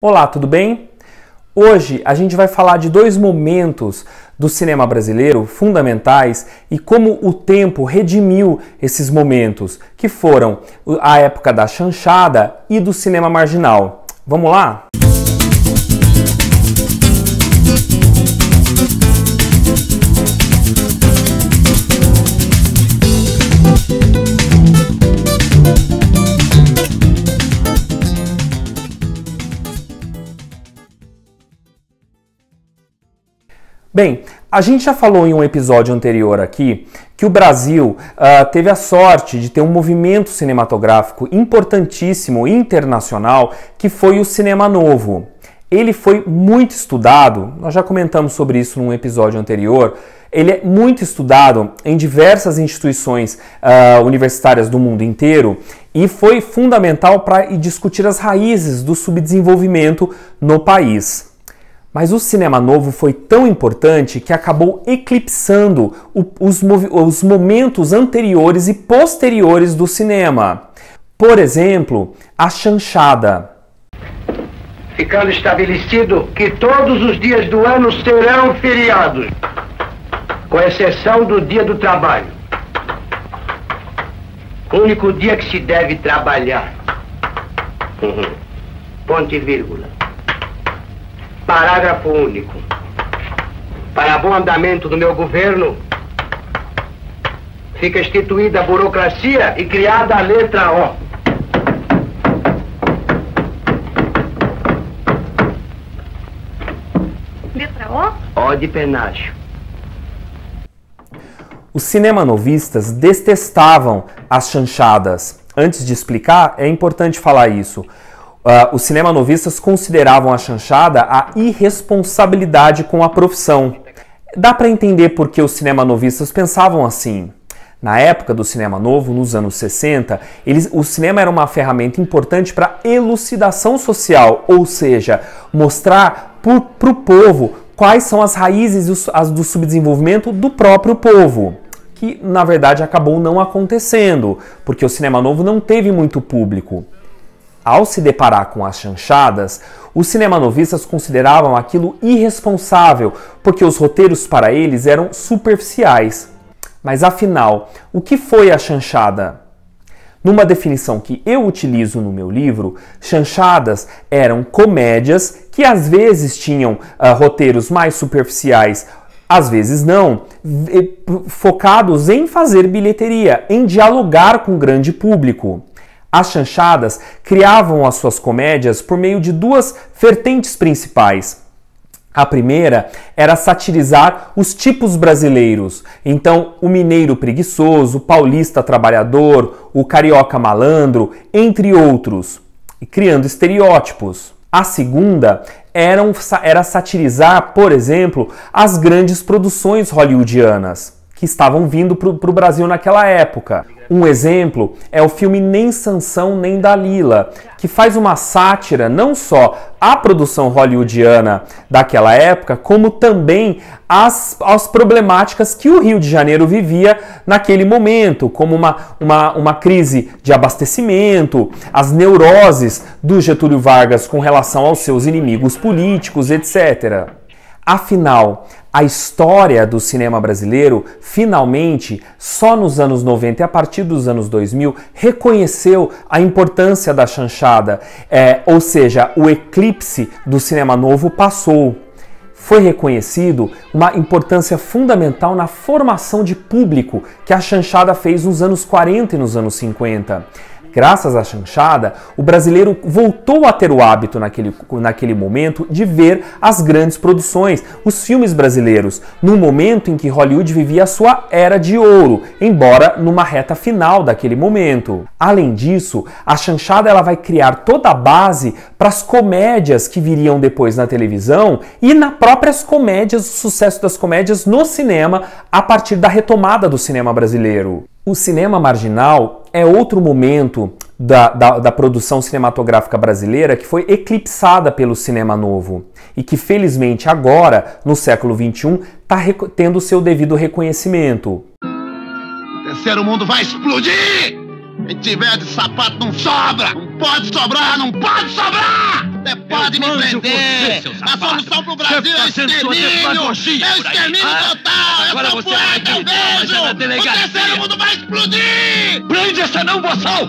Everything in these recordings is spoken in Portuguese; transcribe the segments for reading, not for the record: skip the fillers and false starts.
Olá, tudo bem? Hoje a gente vai falar de dois momentos do cinema brasileiro fundamentais e como o tempo redimiu esses momentos, que foram a época da chanchada e do cinema marginal. Vamos lá? Bem, a gente já falou em um episódio anterior aqui que o Brasil teve a sorte de ter um movimento cinematográfico importantíssimo, internacional, que foi o Cinema Novo. Ele foi muito estudado, nós já comentamos sobre isso num episódio anterior, ele é muito estudado em diversas instituições universitárias do mundo inteiro e foi fundamental para discutir as raízes do subdesenvolvimento no país. Mas o Cinema Novo foi tão importante que acabou eclipsando os momentos anteriores e posteriores do cinema. Por exemplo, a chanchada. Ficando estabelecido que todos os dias do ano serão feriados, com exceção do dia do trabalho. O único dia que se deve trabalhar. Ponto e vírgula. Parágrafo único. Para bom andamento do meu governo, fica instituída a burocracia e criada a letra O. Letra O? O de penágio. Os cinemanovistas detestavam as chanchadas. Antes de explicar, é importante falar isso. Os cinemanovistas consideravam a chanchada a irresponsabilidade com a profissão. Dá para entender por que os cinemanovistas pensavam assim. Na época do Cinema Novo, nos anos 60, o cinema era uma ferramenta importante para elucidação social, ou seja, mostrar para o povo quais são as raízes do subdesenvolvimento do próprio povo, que na verdade acabou não acontecendo, porque o Cinema Novo não teve muito público. Ao se deparar com as chanchadas, os cinemanovistas consideravam aquilo irresponsável, porque os roteiros para eles eram superficiais. Mas afinal, o que foi a chanchada? Numa definição que eu utilizo no meu livro, chanchadas eram comédias que às vezes tinham roteiros mais superficiais, às vezes não, focados em fazer bilheteria, em dialogar com o grande público. As chanchadas criavam as suas comédias por meio de duas vertentes principais. A primeira era satirizar os tipos brasileiros. Então, o mineiro preguiçoso, o paulista trabalhador, o carioca malandro, entre outros, e criando estereótipos. A segunda era satirizar, por exemplo, as grandes produções hollywoodianas que estavam vindo para o Brasil naquela época. Um exemplo é o filme Nem Sansão Nem Dalila, que faz uma sátira não só à produção hollywoodiana daquela época, como também às problemáticas que o Rio de Janeiro vivia naquele momento, como uma crise de abastecimento, as neuroses do Getúlio Vargas com relação aos seus inimigos políticos, etc. Afinal, a história do cinema brasileiro, finalmente, só nos anos 90 e a partir dos anos 2000, reconheceu a importância da chanchada, ou seja, o eclipse do Cinema Novo passou. Foi reconhecido uma importância fundamental na formação de público que a chanchada fez nos anos 40 e nos anos 50. Graças à chanchada, o brasileiro voltou a ter o hábito naquele momento de ver as grandes produções, os filmes brasileiros, num momento em que Hollywood vivia a sua era de ouro, embora numa reta final daquele momento. Além disso, a chanchada ela vai criar toda a base para as comédias que viriam depois na televisão e nas próprias comédias, o sucesso das comédias no cinema a partir da retomada do cinema brasileiro. O cinema marginal é outro momento da produção cinematográfica brasileira que foi eclipsada pelo Cinema Novo e que felizmente agora, no século XXI, está tendo o seu devido reconhecimento. O terceiro mundo vai explodir! Quem tiver de sapato não sobra! Não pode sobrar! Não pode sobrar! Você pode me prender! A solução pro Brasil é extermínio! É extermínio total! Agora Eu sou você poeta, eu vejo! O terceiro mundo vai explodir! Prende essa não, boçal!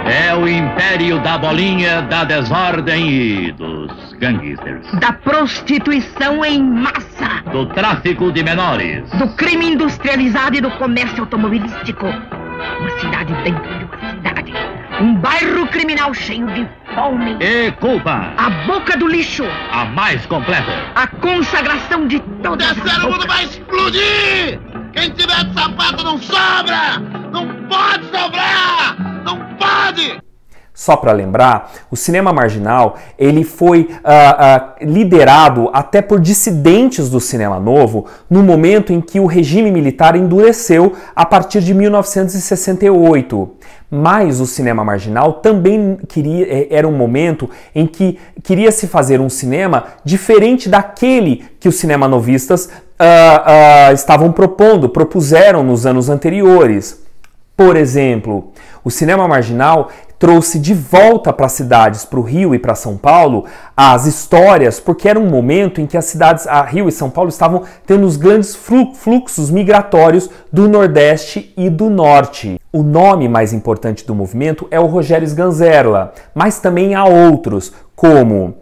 É o império da bolinha, da desordem e dos gangsters. Da prostituição em massa. Do tráfico de menores. Do crime industrializado e do comércio automobilístico. Uma cidade dentro de uma cidade. Um bairro criminal cheio de fome. E culpa. A boca do lixo. A mais completa. A consagração de O todas as terceiro mundo vai explodir! Quem tiver de sapato não sobra! Não pode sobrar! Não pode! Só para lembrar, o cinema marginal ele foi liderado até por dissidentes do cinema novo no momento em que o regime militar endureceu a partir de 1968. Mas o cinema marginal também era um momento em que queria se fazer um cinema diferente daquele que os cinema novistas estavam propuseram nos anos anteriores. Por exemplo, o cinema marginal trouxe de volta para as cidades, para o Rio e para São Paulo, as histórias, porque era um momento em que as cidades, Rio e São Paulo, estavam tendo os grandes fluxos migratórios do Nordeste e do Norte. O nome mais importante do movimento é o Rogério Sganzerla, mas também há outros, como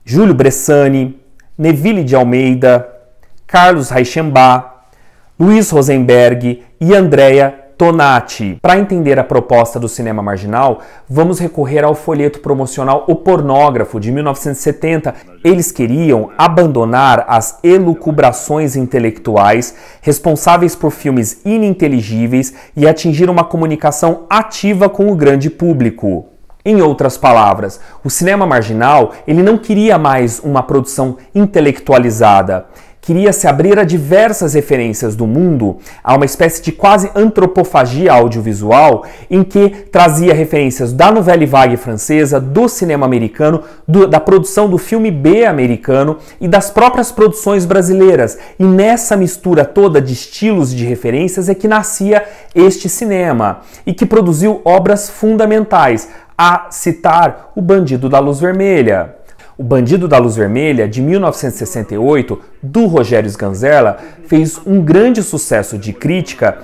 Júlio Bressani, Neville de Almeida, Carlos Reichenbach, Luiz Rosenberg e Andrea Tonati. Para entender a proposta do cinema marginal, vamos recorrer ao folheto promocional O Pornógrafo, de 1970. Eles queriam abandonar as elucubrações intelectuais responsáveis por filmes ininteligíveis e atingir uma comunicação ativa com o grande público. Em outras palavras, o cinema marginal ele não queria mais uma produção intelectualizada. Queria se abrir a diversas referências do mundo, a uma espécie de quase antropofagia audiovisual, em que trazia referências da nouvelle vague francesa, do cinema americano, da produção do filme B americano e das próprias produções brasileiras. E nessa mistura toda de estilos e de referências é que nascia este cinema, e que produziu obras fundamentais, a citar O Bandido da Luz Vermelha. O Bandido da Luz Vermelha, de 1968, do Rogério Sganzerla, fez um grande sucesso de crítica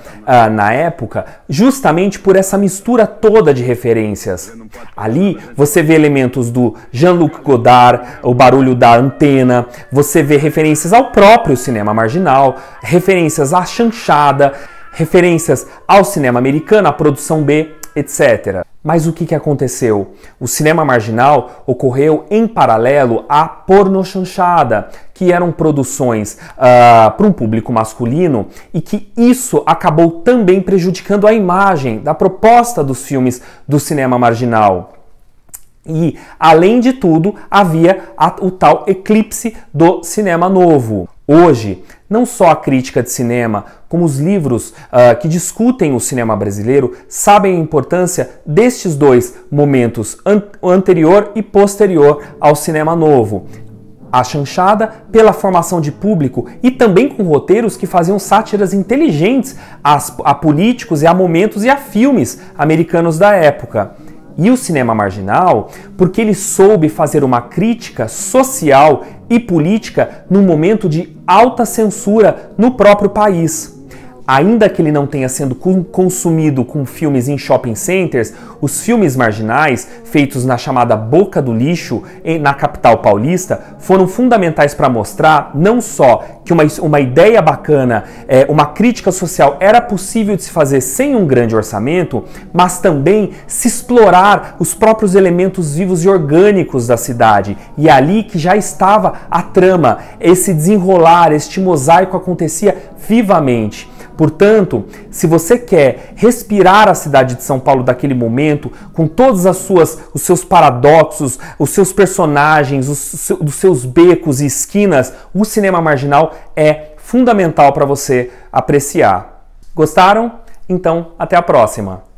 na época, justamente por essa mistura toda de referências. Ali você vê elementos do Jean-Luc Godard, o barulho da antena, você vê referências ao próprio cinema marginal, referências à chanchada, referências ao cinema americano, à produção B, etc. Mas o que aconteceu? O cinema marginal ocorreu em paralelo à pornochanchada, que eram produções para um público masculino e que isso acabou também prejudicando a imagem da proposta dos filmes do cinema marginal. E, além de tudo, havia o tal eclipse do cinema novo. Hoje, não só a crítica de cinema, como os livros que discutem o cinema brasileiro sabem a importância destes dois momentos, anterior e posterior ao cinema novo. A chanchada pela formação de público e também com roteiros que faziam sátiras inteligentes a políticos e a momentos e a filmes americanos da época. E o cinema marginal, porque ele soube fazer uma crítica social e política num momento de alta censura no próprio país. Ainda que ele não tenha sido consumido com filmes em shopping centers, os filmes marginais, feitos na chamada Boca do Lixo, na capital paulista, foram fundamentais para mostrar não só que uma ideia bacana, uma crítica social era possível de se fazer sem um grande orçamento, mas também se explorar os próprios elementos vivos e orgânicos da cidade. E é ali que já estava a trama, esse desenrolar, este mosaico acontecia vivamente. Portanto, se você quer respirar a cidade de São Paulo daquele momento, com todos os seus paradoxos, os seus personagens, os seus becos e esquinas, o cinema marginal é fundamental para você apreciar. Gostaram? Então, até a próxima!